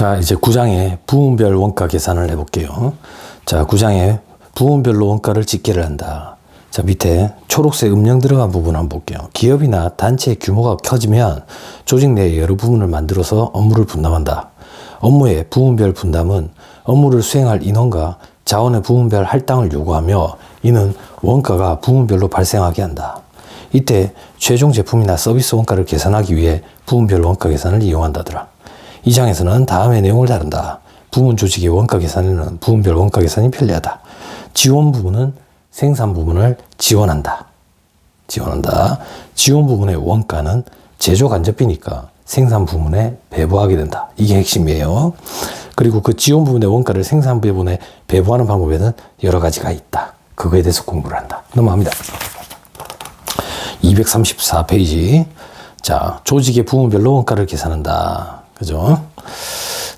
자, 이제 9장의 부문별 원가 계산을 해볼게요. 자, 9장의 부문별로 원가를 집계를 한다. 자, 밑에 초록색 음영 들어간 부분 한번 볼게요. 기업이나 단체의 규모가 커지면 조직 내에 여러 부문을 만들어서 업무를 분담한다. 업무의 부문별 분담은 업무를 수행할 인원과 자원의 부문별 할당을 요구하며 이는 원가가 부문별로 발생하게 한다. 이때 최종 제품이나 서비스 원가를 계산하기 위해 부문별 원가 계산을 이용한다더라. 이 장에서는 다음의 내용을 다룬다. 부문 조직의 원가 계산에는 부문별 원가 계산이 편리하다. 지원 부문은 생산 부문을 지원한다. 지원 부문의 원가는 제조 간접비니까 생산 부문에 배부하게 된다. 이게 핵심이에요. 그리고 그 지원 부문의 원가를 생산 부문에 배부하는 방법에는 여러 가지가 있다. 그거에 대해서 공부를 한다. 넘어갑니다. 234페이지. 자, 조직의 부문별로 원가를 계산한다. 그죠?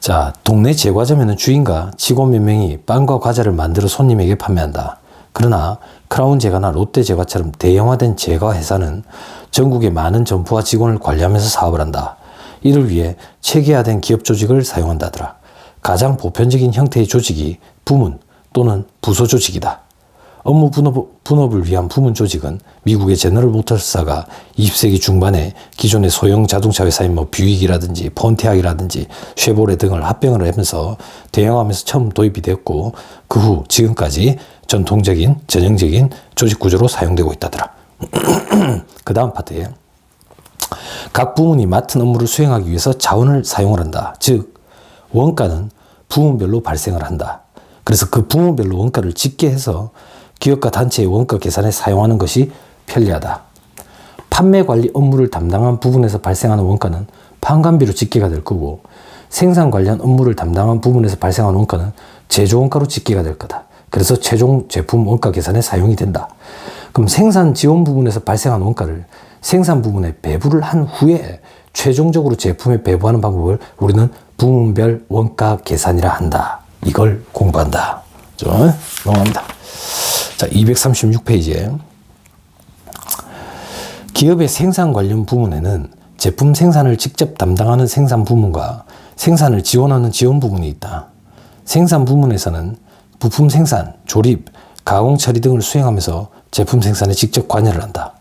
자, 동네 제과점에는 주인과 직원 몇 명이 빵과 과자를 만들어 손님에게 판매한다. 그러나 크라운 제과나 롯데 제과처럼 대형화된 제과 회사는 전국에 많은 점포와 직원을 관리하면서 사업을 한다. 이를 위해 체계화된 기업 조직을 사용한다더라. 가장 보편적인 형태의 조직이 부문 또는 부서 조직이다. 업무 분업을 위한 부문 조직은 미국의 제너럴 모터스사가 20세기 중반에 기존의 소형 자동차 회사인 뷰익이라든지 폰티악이라든지 쉐보레 등을 합병을 하면서 대형화하면서 처음 도입이 되었고 그 후 지금까지 전통적인 전형적인 조직 구조로 사용되고 있다더라. 그 다음 파트에 각 부문이 맡은 업무를 수행하기 위해서 자원을 사용을 한다. 즉 원가는 부문별로 발생을 한다. 그래서 그 부문별로 원가를 집계해서 기업과 단체의 원가 계산에 사용하는 것이 편리하다. 판매 관리 업무를 담당한 부분에서 발생하는 원가는 판관비로 집계가 될 거고 생산 관련 업무를 담당한 부분에서 발생하는 원가는 제조 원가로 집계가 될 거다. 그래서 최종 제품 원가 계산에 사용이 된다. 그럼 생산 지원 부분에서 발생한 원가를 생산 부분에 배부를 한 후에 최종적으로 제품에 배부하는 방법을 우리는 부문별 원가 계산이라 한다. 이걸 공부한다. 넘어갑니다. 자, 236페이지에 기업의 생산 관련 부문에는 제품 생산을 직접 담당하는 생산 부문과 생산을 지원하는 지원 부문이 있다. 생산 부문에서는 부품 생산, 조립, 가공 처리 등을 수행하면서 제품 생산에 직접 관여를 한다.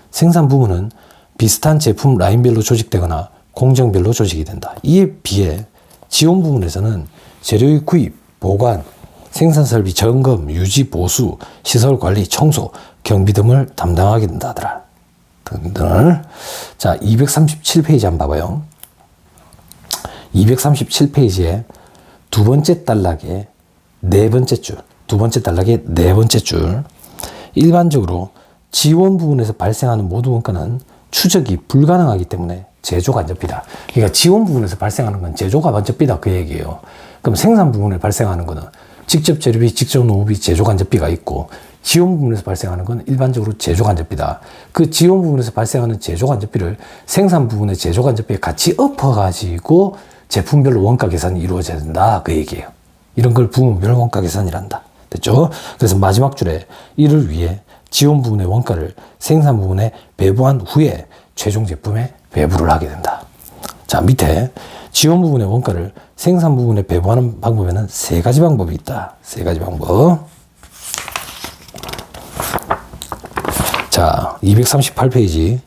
생산 부문은 비슷한 제품 라인별로 조직되거나 공정별로 조직이 된다. 이에 비해 지원 부문에서는 재료의 구입, 보관, 생산 설비 점검, 유지, 보수, 시설 관리, 청소, 경비 등을 담당하게 된다더라. 자, 237페이지 한번 봐봐요. 237페이지에 두 번째 단락에 네 번째 줄, 두 번째 단락의 네 번째 줄. 일반적으로 지원 부분에서 발생하는 모든 원가는 추적이 불가능하기 때문에 제조 간접비다. 그러니까 지원 부분에서 발생하는 건 제조가 간접비다 그 얘기예요. 그럼 생산 부분에 발생하는 거는 직접 재료비, 직접 노무비, 제조 간접비가 있고 지원 부분에서 발생하는 건 일반적으로 제조 간접비다. 그 지원 부분에서 발생하는 제조 간접비를 생산 부분의 제조 간접비에 같이 엎어가지고 제품별로 원가 계산이 이루어져야 된다 그 얘기예요. 이런 걸 부문별 원가 계산이란다. 됐죠? 그래서 마지막 줄에 이를 위해 지원 부분의 원가를 생산 부분에 배부한 후에 최종 제품에 배부를 하게 된다. 자, 밑에 지원 부분의 원가를 생산 부분에 배부하는 방법에는 세 가지 방법이 있다. 세 가지 방법. 자, 238페이지.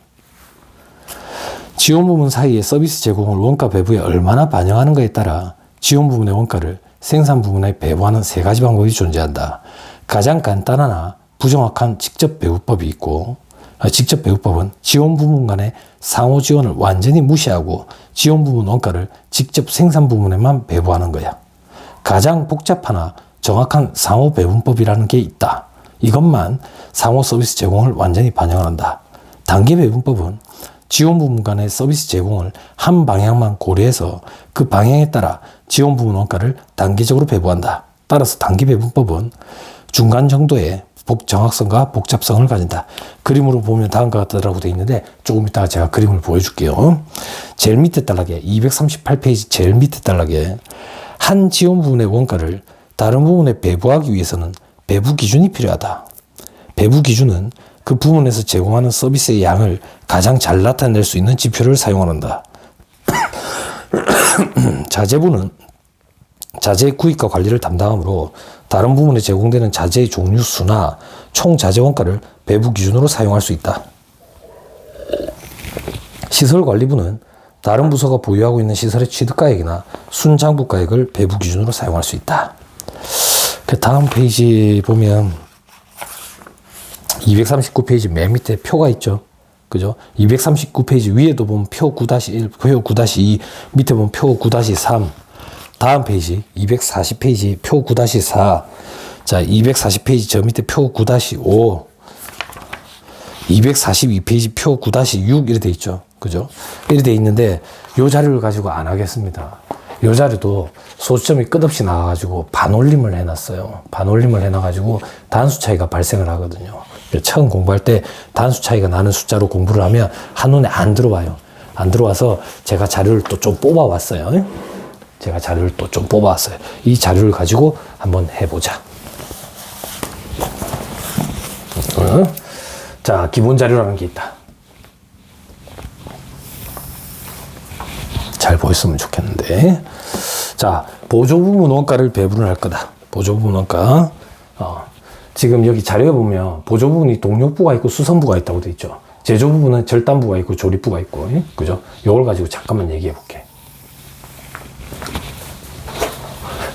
지원 부분 사이의 서비스 제공을 원가 배부에 얼마나 반영하는가에 따라 지원 부분의 원가를 생산 부분에 배부하는 세 가지 방법이 존재한다. 가장 간단하나 부정확한 직접 배부법이 있고 직접 배부법은 지원 부문 간의 상호 지원을 완전히 무시하고 지원 부문 원가를 직접 생산 부문에만 배부하는 거야. 가장 복잡하나 정확한 상호 배분법이라는 게 있다. 이것만 상호 서비스 제공을 완전히 반영한다. 단계 배분법은 지원 부문 간의 서비스 제공을 한 방향만 고려해서 그 방향에 따라 지원 부문 원가를 단계적으로 배부한다. 따라서 단계 배분법은 중간 정도의 정확성과 복잡성을 가진다. 그림으로 보면 다음과 같다라고 되어 있는데 조금 이따가 제가 그림을 보여줄게요. 제일 밑에 단락에 238페이지 제일 밑에 단락에 한 지원 부분의 원가를 다른 부분에 배부하기 위해서는 배부 기준이 필요하다. 배부 기준은 그 부문에서 제공하는 서비스의 양을 가장 잘 나타낼 수 있는 지표를 사용한다. 자재부는 자재 구입과 관리를 담당하므로 다른 부문에 제공되는 자재의 종류 수나 총 자재 원가를 배부 기준으로 사용할 수 있다. 시설관리부는 다른 부서가 보유하고 있는 시설의 취득가액이나 순장부가액을 배부 기준으로 사용할 수 있다. 그 다음 페이지 보면 239페이지 맨 밑에 표가 있죠. 그죠? 239페이지 위에도 보면 표 9-1, 표 9-2, 밑에 보면 표 9-3. 다음 페이지 240페이지 표 9-4. 자, 240페이지 저 밑에 표 9-5. 242페이지 표 9-6 이렇게 돼 있죠. 그죠? 이렇게 돼 있는데 요 자료를 가지고 안 하겠습니다. 요 자료도 소수점이 끝없이 나와가지고 반올림을 해놨어요. 반올림을 해놔가지고 단수 차이가 발생을 하거든요. 처음 공부할 때 단수 차이가 나는 숫자로 공부를 하면 한눈에 안 들어와요. 안 들어와서 제가 자료를 또 좀 뽑아왔어요. 제가 자료를 또 좀 뽑아왔어요. 이 자료를 가지고 한번 해보자. 자, 기본 자료라는 게 있다. 잘 보였으면 좋겠는데. 자, 보조부문 원가를 배분을 할 거다. 보조부문 원가. 지금 여기 자료에 보면 보조부문이 동력부가 있고 수선부가 있다고 돼 있죠. 제조부문은 절단부가 있고 조립부가 있고, 그죠? 요걸 가지고 잠깐만 얘기해 볼게.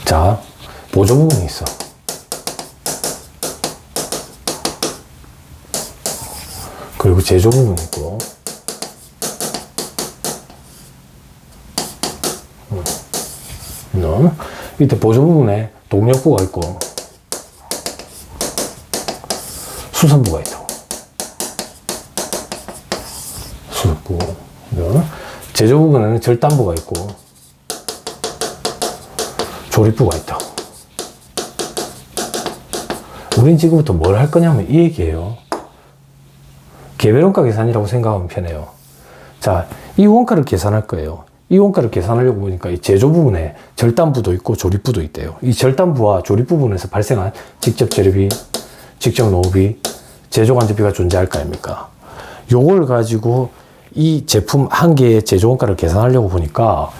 자, 보조부문이 있어. 그리고 제조부문이 있고, 밑에 보조부분에 동력부가 있고 수선부가 있다고. 수선부. 제조부분에는 절단부가 있고 조립부가 있다고. 우린 지금부터 뭘 할 거냐면 이 얘기예요. 개별원가 계산이라고 생각하면 편해요. 자, 이 원가를 계산할 거예요. 이 원가를 계산하려고 보니까 이 제조 부분에 절단부도 있고 조립부도 있대요. 이 절단부와 조립 부분에서 발생한 직접 재료비, 직접 노후비, 제조 간접비가 존재할 거 아닙니까? 요걸 가지고 이 제품 한 개의 제조 원가를 계산하려고 보니까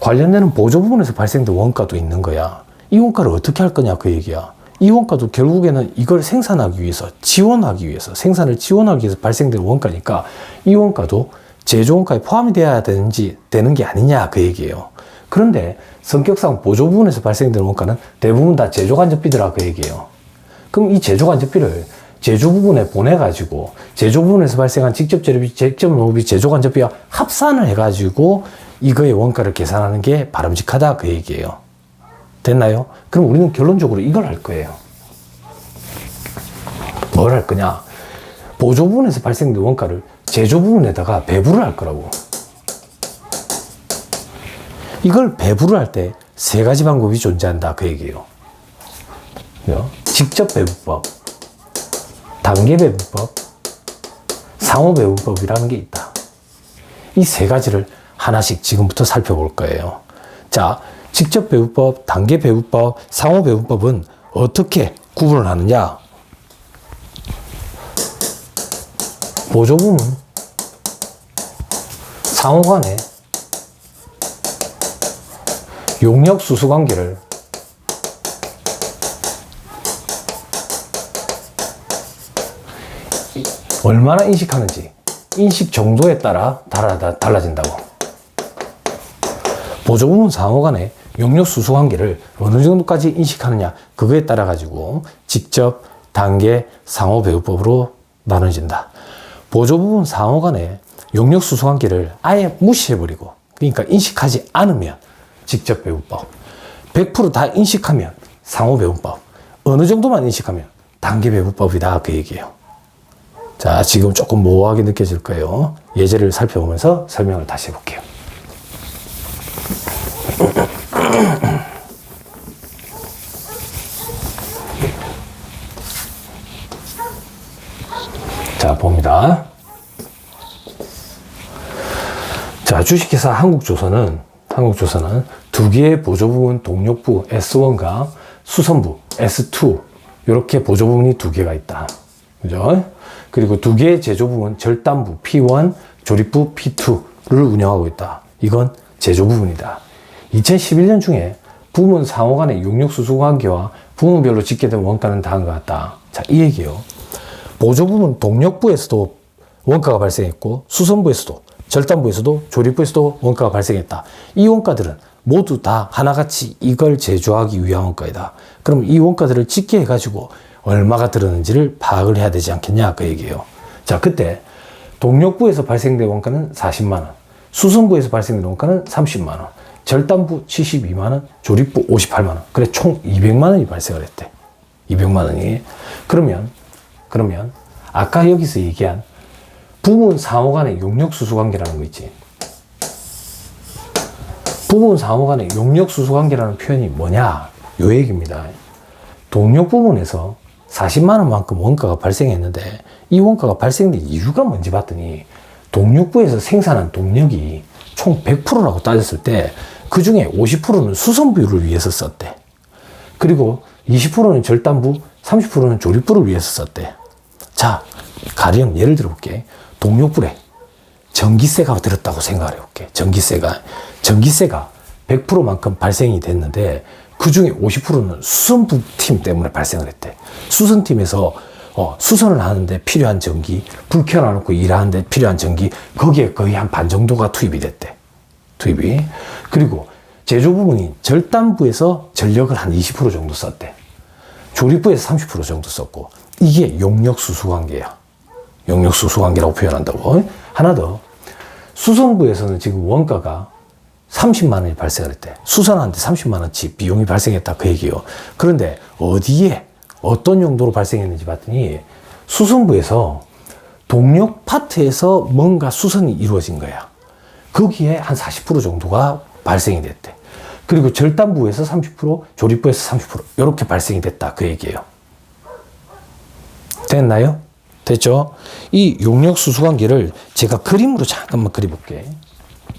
관련되는 보조 부분에서 발생된 원가도 있는 거야. 이 원가를 어떻게 할 거냐 그 얘기야. 이 원가도 결국에는 이걸 생산하기 위해서, 지원하기 위해서, 생산을 지원하기 위해서 발생된 원가니까 이 원가도 제조 원가에 포함이 되어야 되는 게 아니냐 그 얘기예요. 그런데 성격상 보조 부분에서 발생되는 원가는 대부분 다 제조 간접비더라 그 얘기예요. 그럼 이 제조 간접비를 제조 부분에 보내가지고 제조 부분에서 발생한 직접 재료비, 직접 노후비, 제조 간접비와 합산을 해가지고 이거의 원가를 계산하는 게 바람직하다 그 얘기예요. 됐나요? 그럼 우리는 결론적으로 이걸 할 거예요. 뭘 할 거냐? 보조 부분에서 발생된 원가를 제조 부분에다가 배부를 할 거라고. 이걸 배부를 할 때 세 가지 방법이 존재한다 그 얘기예요. 직접 배부법, 단계 배부법, 상호 배부법이라는 게 있다. 이 세 가지를 하나씩 지금부터 살펴볼 거예요. 자, 직접 배부법, 단계 배부법, 상호 배부법은 어떻게 구분을 하느냐? 보조부문 상호 간의 용역 수수 관계를 얼마나 인식하는지, 인식 정도에 따라 달라진다고. 보조부문 상호 간의 용역 수수 관계를 어느 정도까지 인식하느냐, 그거에 따라 가지고 직접, 단계, 상호 배부법으로 나눠진다. 보조부문 상호 간의 용역 수수 관계를 아예 무시해버리고, 그러니까 인식하지 않으면 직접 배부법, 100% 다 인식하면 상호 배부법, 어느 정도만 인식하면 단계 배부법이다 그 얘기예요. 자, 지금 조금 모호하게 느껴질 거예요. 예제를 살펴보면서 설명을 다시 해볼게요. 자, 봅니다. 자, 주식회사 한국조선은 두 개의 보조부문 동력부 S1과 수선부 S2 이렇게 보조부문이 두 개가 있다. 그죠? 그리고 두 개의 제조부문 절단부 P1, 조립부 P2를 운영하고 있다. 이건 제조부문이다. 2011년 중에 부문 상호 간의 용역수수 관계와 부문별로 집계된 원가는 다음과 같다. 자, 이 얘기예요. 보조부문 동력부에서도 원가가 발생했고 수선부에서도 절단부에서도 조립부에서도 원가가 발생했다. 이 원가들은 모두 다 하나같이 이걸 제조하기 위한 원가이다. 그럼 이 원가들을 집계해가지고 얼마가 들었는지를 파악을 해야 되지 않겠냐 그 얘기예요. 자, 그때 동력부에서 발생된 원가는 40만 원, 수선부에서 발생된 원가는 30만 원, 절단부 72만 원, 조립부 58만 원. 그래 총 200만 원이 발생을 했대. 200만 원이. 그러면 아까 여기서 얘기한 부문 상호 간의 용역수수 관계라는 거 있지. 부문 상호 간의 용역수수 관계라는 표현이 뭐냐? 요 얘기입니다. 동력 부문에서 40만 원만큼 원가가 발생했는데 이 원가가 발생된 이유가 뭔지 봤더니 동력부에서 생산한 동력이 총 100%라고 따졌을 때 그 중에 50%는 수선부를 위해서 썼대. 그리고 20%는 절단부, 30%는 조립부를 위해서 썼대. 자, 가령 예를 들어 볼게. 동력불에 전기세가 들었다고 생각을 해볼게. 전기세가 100%만큼 발생이 됐는데 그 중에 50%는 수선부 팀 때문에 발생을 했대. 수선팀에서 수선을 하는데 필요한 전기, 불 켜놔놓고 일하는데 필요한 전기, 거기에 거의 한 반 정도가 투입이 됐대. 그리고 제조 부분이 절단부에서 전력을 한 20% 정도 썼대. 조립부에서 30% 정도 썼고, 이게 용역수수 관계야. 용역수수 관계라고 표현한다고. 하나 더, 수선부에서는 지금 원가가 30만 원이 발생을 했대. 수선하는데 30만 원치 비용이 발생했다 그 얘기예요. 그런데 어디에 어떤 용도로 발생했는지 봤더니 수선부에서 동력 파트에서 뭔가 수선이 이루어진 거야. 거기에 한 40% 정도가 발생이 됐대. 그리고 절단부에서 30%, 조립부에서 30% 이렇게 발생이 됐다 그 얘기예요. 됐나요? 됐죠? 이 용역수수 관계를 제가 그림으로 잠깐만 그려볼게.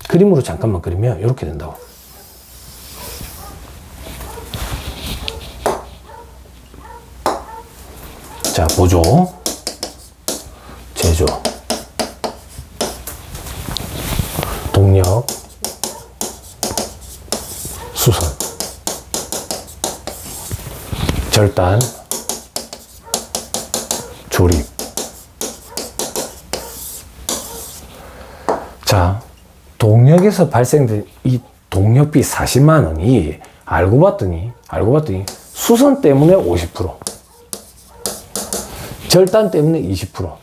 그림으로 잠깐만 그리면 이렇게 된다고. 자, 보조, 제조, 동력, 수선, 절단, 조립. 자, 동력에서 발생된 이 동력비 40만 원이 알고 봤더니 수선 때문에 50%, 절단 때문에 20%,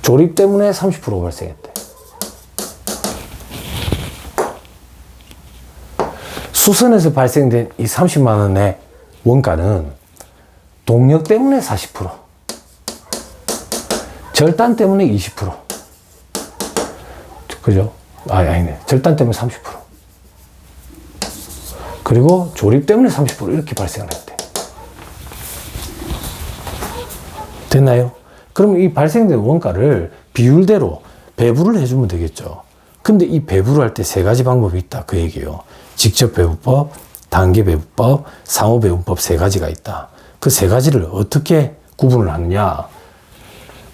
조립 때문에 30% 발생했대. 수선에서 발생된 이 30만 원의 원가는 동력 때문에 40%, 절단 때문에 20%, 그죠? 아니네. 절단 때문에 30%. 그리고 조립 때문에 30% 이렇게 발생을 했대. 됐나요? 그럼 이 발생된 원가를 비율대로 배분을 해주면 되겠죠. 근데 이 배분을 할 때 세 가지 방법이 있다. 그 얘기예요. 직접 배분법, 단계 배분법, 상호 배분법 세 가지가 있다. 그 세 가지를 어떻게 구분을 하느냐?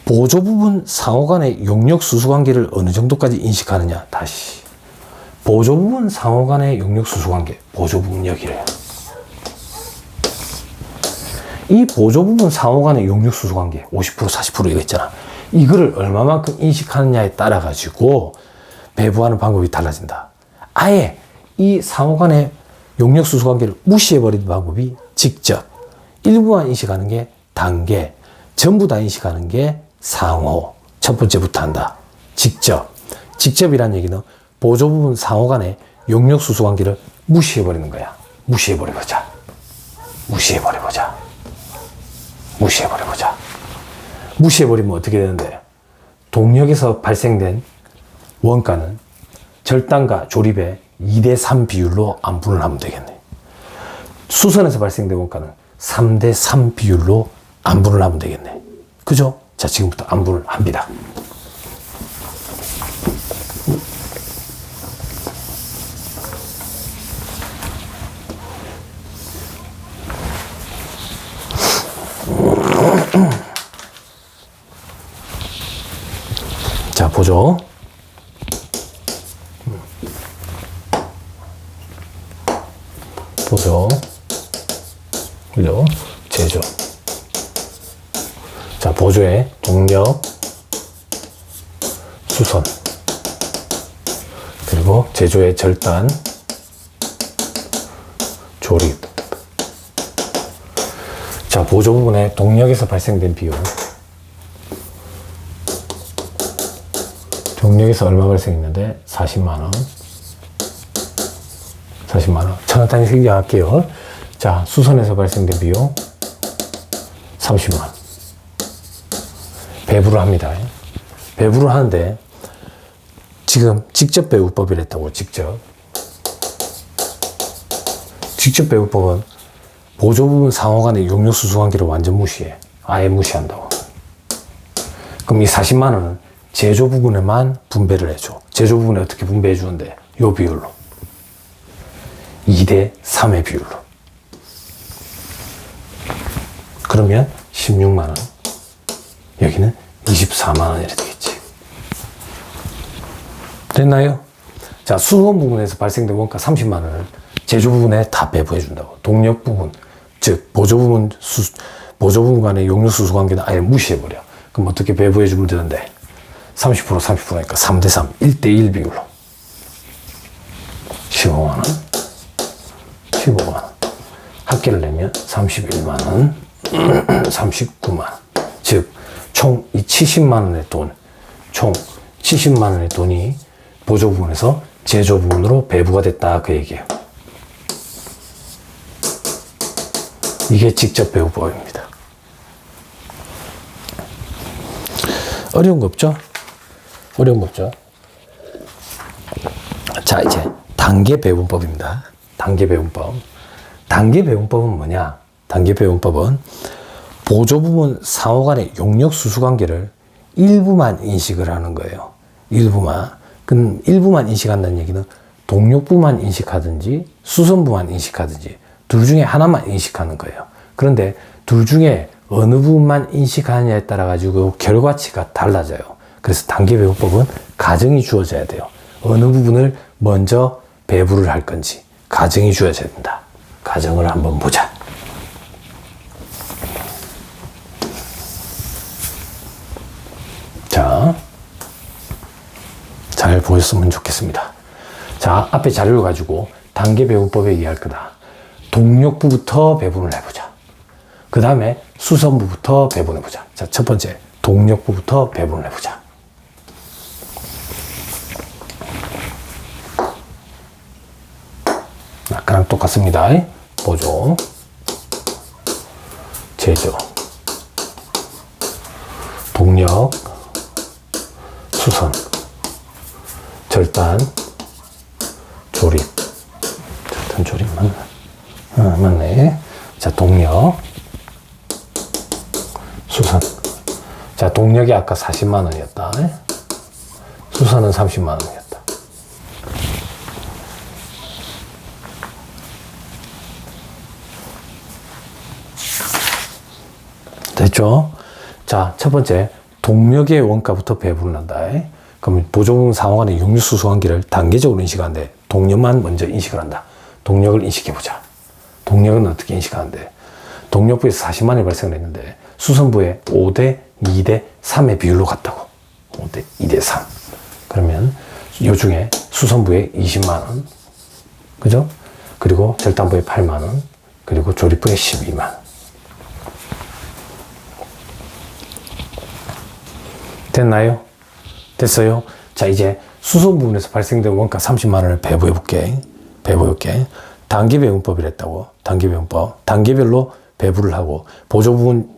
보조 부분 상호 간의 용역 수수 관계를 어느 정도까지 인식하느냐? 다시. 보조 부분 상호 간의 용역 수수 관계, 보조 부분 여기래요. 이 보조 부분 상호 간의 용역 수수 관계, 50%, 40% 이거 있잖아. 이거를 얼마만큼 인식하느냐에 따라 가지고 배분하는 방법이 달라진다. 아예 이 상호 간의 용역 수수 관계를 무시해버리는 방법이 직접, 일부만 인식하는 게 단계, 전부 다 인식하는 게 상호. 첫 번째부터 한다. 직접이란 얘기는 보조 부분 상호 간의 용역 수수 관계를 무시해버리는 거야. 무시해버려보자. 무시해버리면 어떻게 되는데? 동력에서 발생된 원가는 절단과 조립의 2대3 비율로 안분을 하면 되겠네. 수선에서 발생된 원가는 3대3 비율로 안분을 하면 되겠네. 그죠? 자, 지금부터 안분을 합니다. 자, 보죠. 보조, 그죠? 제조. 자, 보조에 동력, 수선, 그리고 제조의 절단, 조립. 자, 보조 부분에 동력에서 발생된 비용. 동력에서 얼마 발생했는데? 40만원. 40만원. 천원 단위 생략할게요. 자, 수선에서 발생된 비용. 30만원. 배부를 합니다. 배부를 하는데, 지금 직접 배부법이랬다고, 직접. 직접 배부법은 보조 부분 상호 간의 용역 수수 관계를 완전 무시해. 아예 무시한다고. 그럼 이 40만원은 제조 부분에만 분배를 해줘. 제조 부분에 어떻게 분배해 주는데? 요 비율로. 2대 3의 비율로. 그러면 16만원. 여기는 24만원이 되겠지. 됐나요? 자, 수선 부분에서 발생된 원가 30만원을 제조 부분에 다 배부해 준다고. 동력 부분, 즉 보조 부분 간의 용역 수수 관계는 아예 무시해 버려. 그럼 어떻게 배부해 주면 되는데? 30% 30%니까 3대 3, 1대 1 비율로 15만원, 15만원. 합계를 내면 31만원, 39만원. 즉 총 이 70만원의 돈, 총 70만원의 돈이 보조 부분에서 제조 부분으로 배부가 됐다, 그 얘기예요. 이게 직접 배부법입니다. 어려운 거 없죠? 어려운 거 없죠? 자, 이제 단계 배분법입니다. 단계 배분법. 단계 배분법은 뭐냐? 단계 배분법은 보조 부분 상호 간의 용역 수수 관계를 일부만 인식을 하는 거예요. 일부만. 그럼 일부만 인식한다는 얘기는 동력부만 인식하든지 수선부만 인식하든지 둘 중에 하나만 인식하는 거예요. 그런데 둘 중에 어느 부분만 인식하느냐에 따라 가지고 결과치가 달라져요. 그래서 단계 배분법은 가정이 주어져야 돼요. 어느 부분을 먼저 배부를 할 건지 가정이 주어져야 된다. 가정을 한번 보자. 자, 잘 보셨으면 좋겠습니다. 자, 앞에 자료를 가지고 단계 배분법에 의할 거다. 동력부부터 배분을 해보자. 그 다음에 수선부부터 배분해보자. 자, 첫 번째, 동력부부터 배분을 해보자. 아까랑 똑같습니다. 보조, 제조, 동력, 수선, 절단, 조립. 절단, 조립 맞나? 맞네. 자, 동력, 수선. 자, 동력이 아까 40만원이었다. 수선은 30만원이었다. 됐죠? 자, 첫 번째, 동력의 원가부터 배분을 한다. 그러면 보조부분 상호 간의 용역 수수 관계를 단계적으로 인식하는데 동력만 먼저 인식을 한다. 동력을 인식해보자. 동력은 어떻게 인식하는데? 동력부에서 40만원이 발생을 했는데 수선부에 5대 2대 3의 비율로 갔다고. 5대 2대 3. 그러면 요 중에 수선부에 20만원. 그죠? 그리고 절단부에 8만원. 그리고 조립부에 12만원. 됐나요? 됐어요? 자, 이제 수선 부분에서 발생된 원가 30만원을 배부해볼게. 배부해볼게. 단계 배분법이랬다고. 단계 배분법. 단계별로 배부를 하고 보조 부분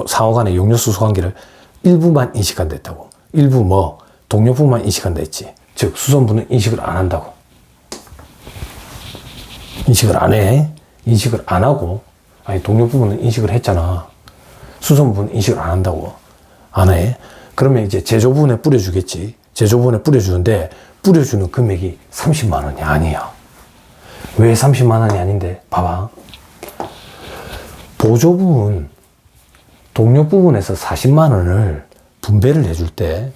상호 간의 용역 수수 관계를 일부만 인식한다 했다고. 일부 뭐 동력 부분만 인식한다 했지. 즉 수선부는 인식을 안 한다고. 인식을 안 해. 인식을 안 하고, 아니 동력 부분은 인식을 했잖아. 수선 부분은 인식을 안 한다고. 안 해. 그러면 이제 제조 부분에 뿌려주겠지. 제조 부분에 뿌려주는데 뿌려주는 금액이 30만 원이 아니야. 왜 30만 원이 아닌데? 봐봐. 보조 부분, 동력 부분에서 40만 원을 분배를 해줄 때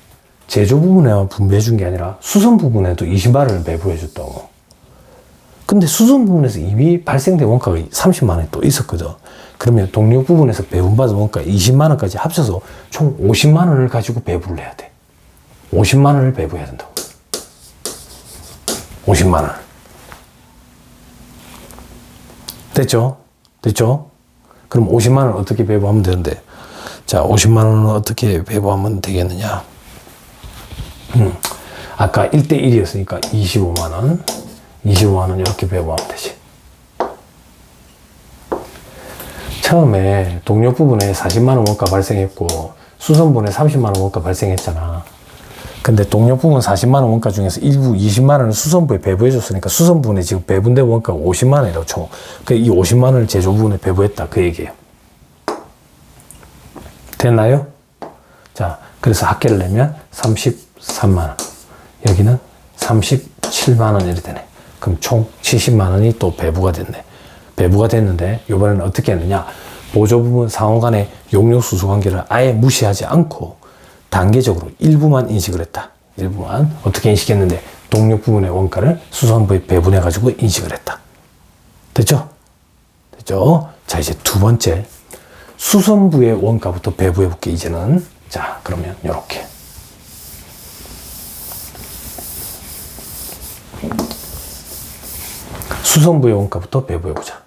제조 부분에만 분배해 준 게 아니라 수선 부분에도 20만 원을 배부해 줬다고. 근데 수선 부분에서 이미 발생된 원가가 30만 원이 또 있었거든. 그러면 동력 부분에서 배분받은 원가 20만 원까지 합쳐서 총 50만 원을 가지고 배분을 해야 돼. 50만 원을 배분해야 된다고. 50만 원. 됐죠? 됐죠? 그럼 50만 원 어떻게 배분하면 되는데? 자, 50만 원은 어떻게 배분하면 되겠느냐? 아까 1대1이었으니까 25만 원. 25만 원 이렇게 배분하면 되지. 처음에 동력 부분에 40만 원 원가 발생했고 수선 부분에 30만 원 원가 발생했잖아. 근데 동력 부분 40만 원 원가 중에서 일부 20만 원을 수선부에 배부해 줬으니까 수선 부분에 지금 배분된 원가가 50만 원이라고 쳐. 이 50만 원을 제조 부분에 배부했다 그 얘기예요. 됐나요? 자, 그래서 합계를 내면 33만 원. 여기는 37만 원 이렇게 되네. 그럼 총 70만 원이 또 배부가 됐네. 배부가 됐는데 이번에는 어떻게 했느냐? 보조 부분 상호 간의 용역 수수 관계를 아예 무시하지 않고 단계적으로 일부만 인식을 했다. 일부만. 어떻게 인식했는데 동력 부분의 원가를 수선부에 배분해 가지고 인식을 했다. 됐죠? 됐죠? 자, 이제 두 번째 수선부의 원가부터 배부해 볼게 이제는. 자, 그러면 요렇게 수선부의 원가부터 배부해 보자.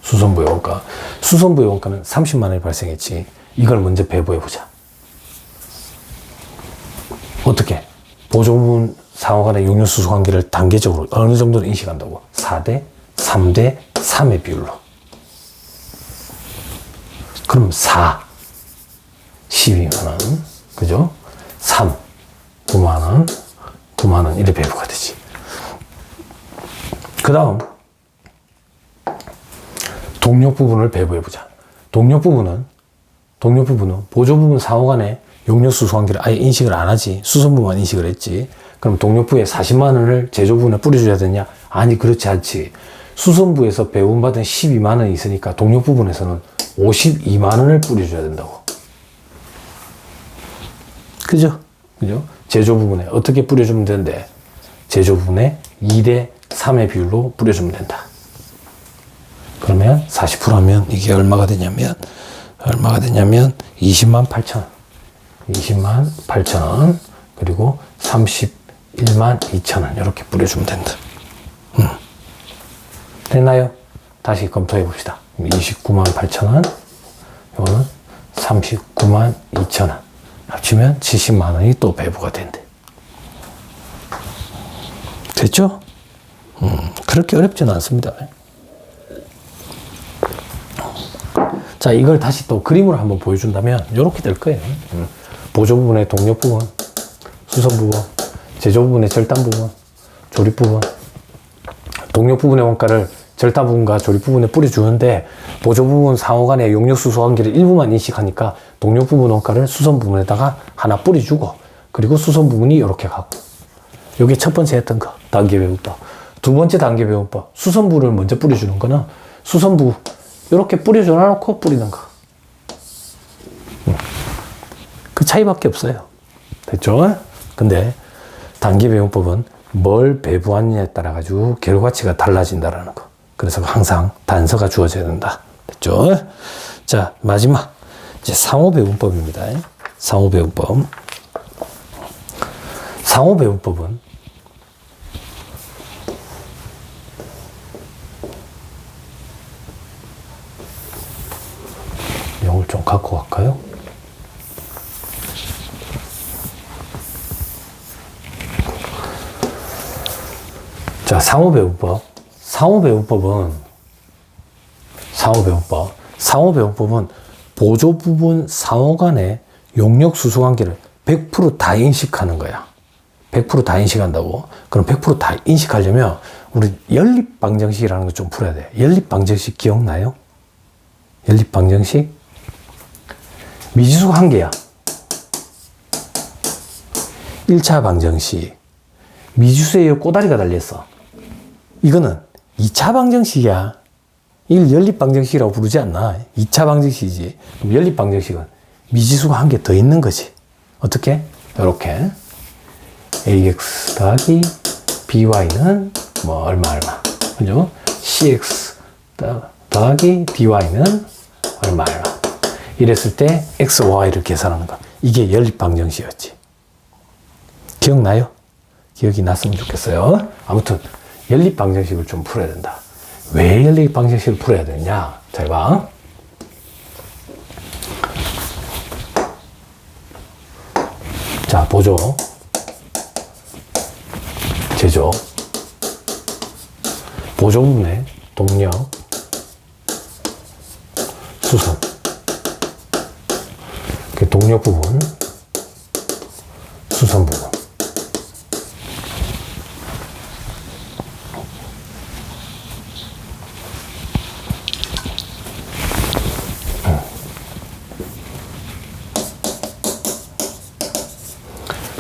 수선부의 원가. 수선부의 원가는 30만 원이 발생했지. 이걸 먼저 배부해 보자. 어떻게? 보조부분 상호 간의 용역 수수 관계를 단계적으로 어느 정도로 인식한다고? 4대 3대 3의 비율로. 그럼 4 12만 원. 그죠? 3 9만 원. 9만 원 이래 배부가 되지. 그 다음 동력 부분을 배부해 보자. 동력 부분은 보조 부분 상호 간의 용역 수수 관계를 아예 인식을 안 하지. 수선부만 인식을 했지. 그럼 동력부에 40만 원을 제조 부분에 뿌려줘야 되냐? 아니, 그렇지 않지. 수선부에서 배분받은 12만 원이 있으니까 동력 부분에서는 52만 원을 뿌려줘야 된다고. 그죠? 그죠? 제조 부분에 어떻게 뿌려주면 되는데? 제조 부분에 2대 3의 비율로 뿌려주면 된다. 그러면 40% 하면 이게 얼마가 되냐면 20만 8천 원. 20만 8천 원. 그리고 31만 2천 원. 이렇게 뿌려주면 된다. 됐나요? 다시 검토해 봅시다. 29만 8천 원. 이거는 39만 2천 원. 합치면 70만 원이 또 배부가 된대. 됐죠? 그렇게 어렵지는 않습니다. 자, 이걸 다시 또 그림으로 한번 보여준다면 이렇게 될 거예요. 보조 부분의 동력 부분, 수선 부분, 제조 부분의 절단 부분, 조립 부분. 동력 부분의 원가를 절단 부분과 조립 부분에 뿌려주는데 보조 부분 상호 간의 용역 수소 관계를 일부만 인식하니까 동력 부분 원가를 수선 부분에다가 하나 뿌려주고 그리고 수선 부분이 이렇게 가고. 이게 첫 번째 했던 거, 단계 배분법. 두 번째 단계 배분법, 수선부를 먼저 뿌려주는 거는 수선부 이렇게 뿌려줘 놓고 뿌리는 거. 그 차이밖에 없어요. 됐죠? 근데 단계 배분법은 뭘 배부하느냐에 따라 가지고 결과치가 달라진다라는 거. 그래서 항상 단서가 주어져야 된다. 됐죠? 자, 마지막 이제 상호 배분법입니다. 상호 배분법. 상호 배분법은 이걸 좀 갖고 갈까요? 자, 상호 배분법. 상호 배분법은 보조 부분 상호 간의 용역 수소 관계를 100% 다 인식하는 거야. 100% 다 인식한다고? 그럼 100% 다 인식하려면 우리 연립 방정식이라는 거 좀 풀어야 돼. 연립 방정식 기억나요? 연립 방정식? 미지수가 한 개야. 1차 방정식. 미지수에 꼬다리가 달렸어. 이거는 2차 방정식이야. 이걸 연립 방정식이라고 부르지 않나? 2차 방정식이지. 그럼 연립 방정식은 미지수가 한 개 더 있는 거지. 어떻게? 이렇게 ax 더하기 by는 뭐 얼마 그죠? cx 더하기 dy는 얼마야? 이랬을 때 x, y를 계산하는 거. 이게 연립방정식이었지. 기억나요? 기억이 났으면 좋겠어요. 아무튼 연립방정식을 좀 풀어야 된다. 왜 연립방정식을 풀어야 되느냐? 잘 봐. 자, 보조, 제조, 보조 부분의 동력, 수선, 그 동력 부분, 수선 부분.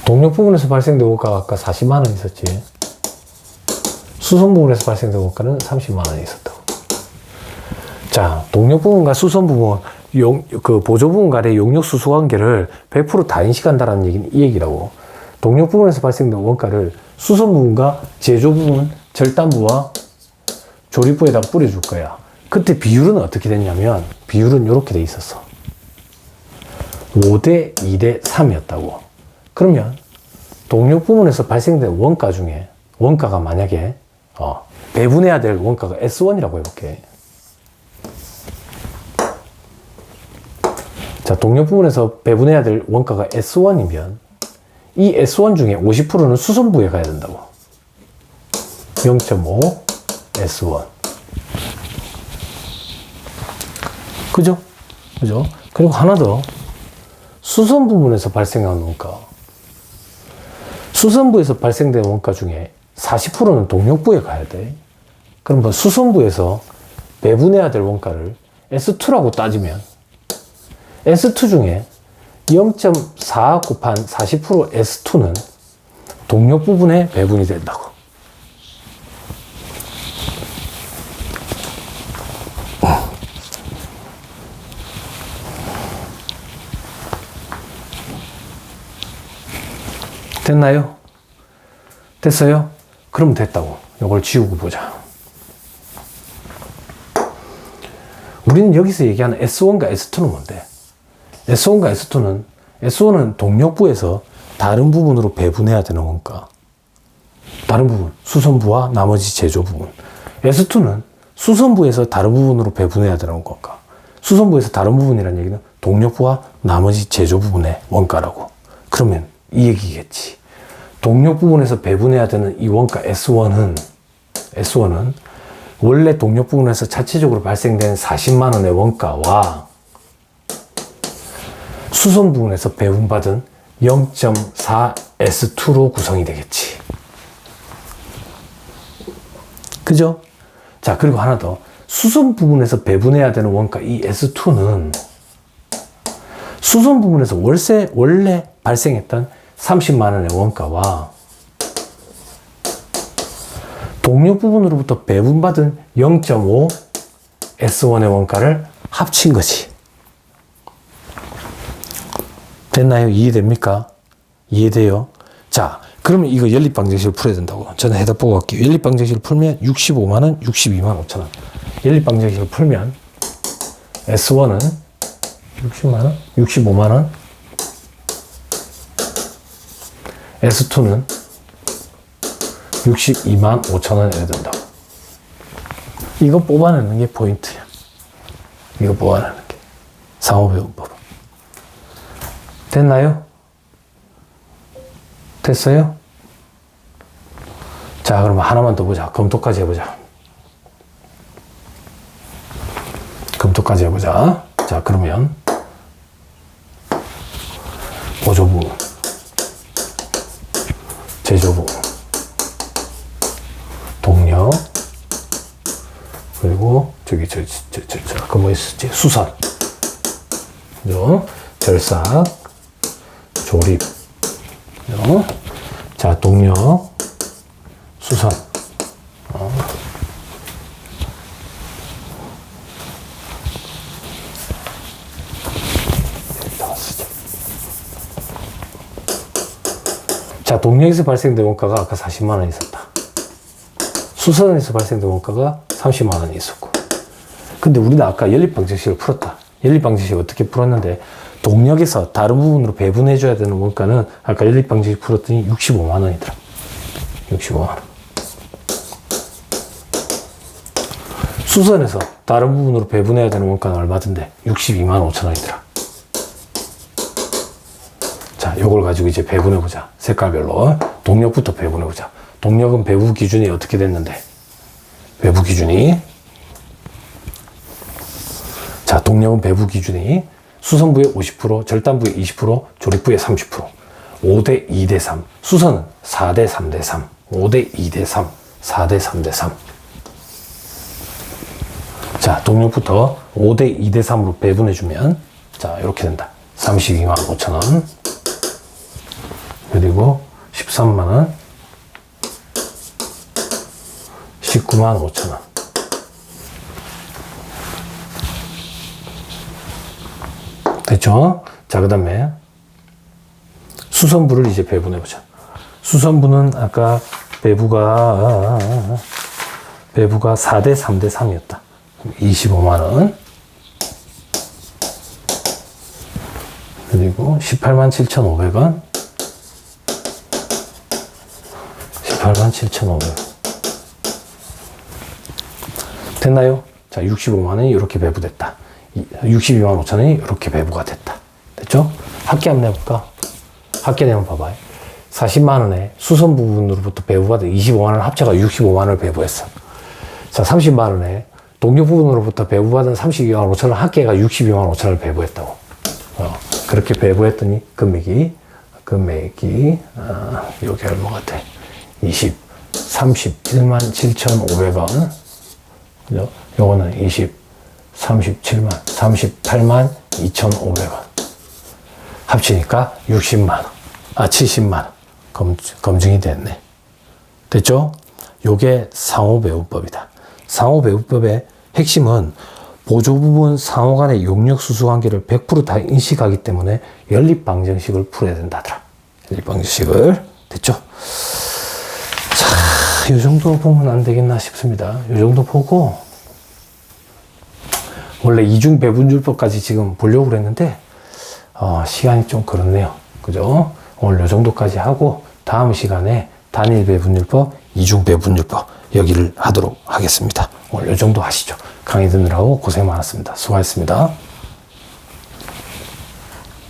동력 부분에서 발생된 원가가 아까 40만 원 있었지. 수선 부분에서 발생된 원가는 30만 원이 있었다고. 자, 동력 부분과 수선 부분, 그 보조 부분 간의 용역 수수 관계를 100% 다 인식한다라는 얘기는 이 얘기라고. 동력 부분에서 발생된 원가를 수선 부분과 제조 부분, 절단부와 조립부에다가 뿌려줄 거야. 그때 비율은 어떻게 됐냐면, 비율은 이렇게 돼 있었어. 5대 2대 3이었다고. 그러면 동력 부분에서 발생된 원가 중에 원가가 만약에 배분해야 될 원가가 S1이라고 해볼게. 자, 동력 부분에서 배분해야 될 원가가 S1이면 이 S1 중에 50%는 수선부에 가야 된다고. 0.5 S1. 그죠? 그죠? 그리고 하나 더. 수선 부분에서 발생한 원가. 수선부에서 발생된 원가 중에 40%는 동력부에 가야 돼. 그럼 뭐 수선부에서 배분해야 될 원가를 S2라고 따지면 S2 중에 0.4 곱한 40% S2는 동력 부분에 배분이 된다고. 됐나요? 됐어요? 그럼 됐다고. 이걸 지우고 보자. 우리는 여기서 얘기하는 S1과 S2는 뭔데? S1과 S2는 동력부에서 다른 부분으로 배분해야 되는 원가. 다른 부분, 수선부와 나머지 제조 부분. S2는 수선부에서 다른 부분으로 배분해야 되는 원가. 수선부에서 다른 부분이라는 얘기는 동력부와 나머지 제조 부분의 원가라고. 그러면 이 얘기겠지. 동력 부분에서 배분해야 되는 이 원가 S1은 원래 동력 부분에서 자체적으로 발생된 40만 원의 원가와 수선 부분에서 배분받은 0.4 S2로 구성이 되겠지. 그죠? 자, 그리고 하나 더. 수선 부분에서 배분해야 되는 원가 이 S2는 수선 부분에서 원래 발생했던 30만 원의 원가와 동력 부분으로부터 배분받은 0.5 S1의 원가를 합친 거지. 됐나요? 이해됩니까? 이해돼요? 자, 그러면 이거 연립방정식을 풀어야 된다고. 저는 해답 보고 갈게요. 연립방정식을 풀면 65만 원, 62만 5천 원. 연립방정식을 풀면 S1은 60만 원, 65만 원, S2는 62만 5천 원에 된다. 이거 뽑아내는 게 포인트야. 이거 뽑아내는 게. 상호배분법. 됐나요? 됐어요? 자, 그러면 하나만 더 보자. 검토까지 해보자. 검토까지 해보자. 자, 그러면 보조부, 제조부, 동력, 그리고 그 뭐 있었지? 수선, 그죠? 절삭, 조립, 그죠? 자, 동력, 수선, 자, 동력에서 발생된 원가가 아까 40만 원 있었다. 수선에서 발생된 원가가 30만 원이 있었고. 근데 우리는 아까 연립방정식을 풀었다. 연립방정식 어떻게 풀었는데, 동력에서 다른 부분으로 배분해줘야 되는 원가는 아까 연립방정식 풀었더니 65만 원이더라. 65만 원. 수선에서 다른 부분으로 배분해야 되는 원가는 얼마던데? 62만 5천 원이더라. 자, 요걸 가지고 이제 배분해보자. 색깔별로. 동력부터 배분해보자. 동력은 배분 기준이 어떻게 됐는데? 배분 기준이. 자, 동력은 배분 기준이 수선부의 50%, 절단부의 20%, 조립부의 30%. 5대 2대 3. 수선은 4대 3대 3. 5대 2대 3. 4대 3대 3. 자, 동력부터 5대 2대 3으로 배분해주면, 자, 이렇게 된다. 32만 5천 원. 그리고 13만 원. 19만 5천 원. 됐죠? 자, 그 다음에 수선부를 이제 배분해보자. 수선부는 아까 배부가 4대 3대 3이었다. 25만 원. 그리고 18만 7,500원. 18만 7,500원. 됐나요? 자, 65만 원이 이렇게 배부됐다. 62만 5천 원이 이렇게 배부가 됐다. 됐죠? 합계 한번 내볼까? 합계 내면 봐봐요. 40만 원에 수선 부분으로부터 배부받은 25만 원 합체가 65만 원을 배부했어. 자, 30만 원에 동력 부분으로부터 배부받은 32만 5천 원 합계가 62만 5천 원을 배부했다고. 그렇게 배부했더니 금액이 여기 얼마 같아? 31만 7,500원. 그죠? 요거는 38만 2,500원. 합치니까 60만 원. 70만 원. 검증이 됐네. 됐죠? 요게 상호배분법이다. 상호배분법의 핵심은 보조 부분 상호 간의 용력 수수 관계를 100% 다 인식하기 때문에 연립방정식을 풀어야 된다더라. 연립방정식을. 됐죠? 자, 요 정도 보면 안 되겠나 싶습니다. 요 정도 보고, 원래 이중배분율법까지 지금 보려고 그랬는데, 시간이 좀 그렇네요. 그죠? 오늘 요 정도까지 하고, 다음 시간에 단일배분율법, 이중배분율법, 여기를 하도록 하겠습니다. 오늘 요 정도 하시죠. 강의 듣느라고 고생 많았습니다. 수고하셨습니다.